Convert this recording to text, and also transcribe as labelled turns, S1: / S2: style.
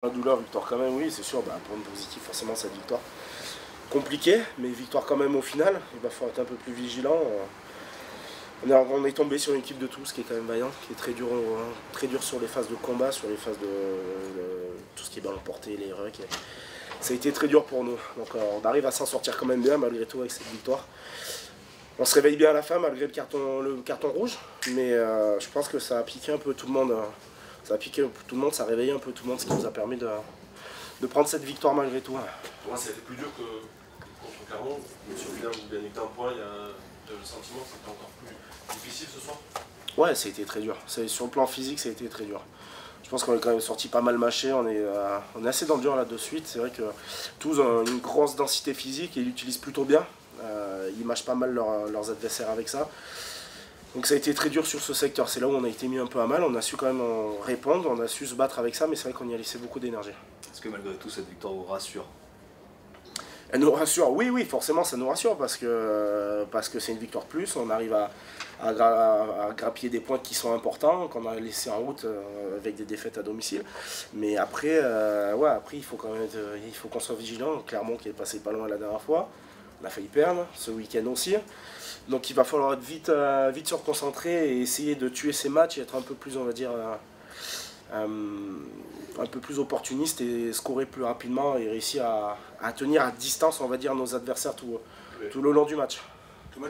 S1: La douleur, victoire quand même, oui, c'est sûr. Bah, pour une positive, forcément, cette victoire compliquée, mais victoire quand même au final. Il va falloir être un peu plus vigilant. On est tombé sur une équipe de tous qui est quand même vaillante, qui est très dur sur les phases de combat, sur les phases de tout ce qui est ballon porté, les rucks. Ça a été très dur pour nous. Donc on arrive à s'en sortir quand même bien malgré tout avec cette victoire. On se réveille bien à la fin malgré le carton rouge, mais je pense que ça a piqué un peu tout le monde. Ça a piqué tout le monde, ça a réveillé un peu tout le monde, ce qui nous a permis de prendre cette victoire malgré tout.
S2: Pour moi, ça a été plus dur que contre Clermont. Mais sur le final, vous gagnez qu'un point, il y a le sentiment que c'était encore plus difficile ce soir.
S1: Ouais, ça a été très dur. Sur le plan physique, ça a été très dur. Je pense qu'on est quand même sorti pas mal mâché, on est assez dans le dur là de suite. C'est vrai que tous ont une grosse densité physique et ils l'utilisent plutôt bien. Ils mâchent pas mal leurs adversaires avec ça. Donc ça a été très dur sur ce secteur, c'est là où on a été mis un peu à mal, on a su quand même répondre, on a su se battre avec ça, mais c'est vrai qu'on y a laissé beaucoup d'énergie.
S3: Est-ce que malgré tout cette victoire vous rassure?
S1: Elle nous rassure, oui, forcément ça nous rassure parce que c'est une victoire de plus, on arrive à grappiller des points qui sont importants, qu'on a laissé en route avec des défaites à domicile. Mais après, après il faut qu'on soit vigilant. Clermont qui est passé pas loin la dernière fois, on a failli perdre, ce week-end aussi. Donc il va falloir être vite se reconcentrer et essayer de tuer ces matchs et être un peu plus, on va dire, un peu plus opportuniste et scorer plus rapidement et réussir à tenir à distance, on va dire, nos adversaires tout le long du match.
S4: Thomas,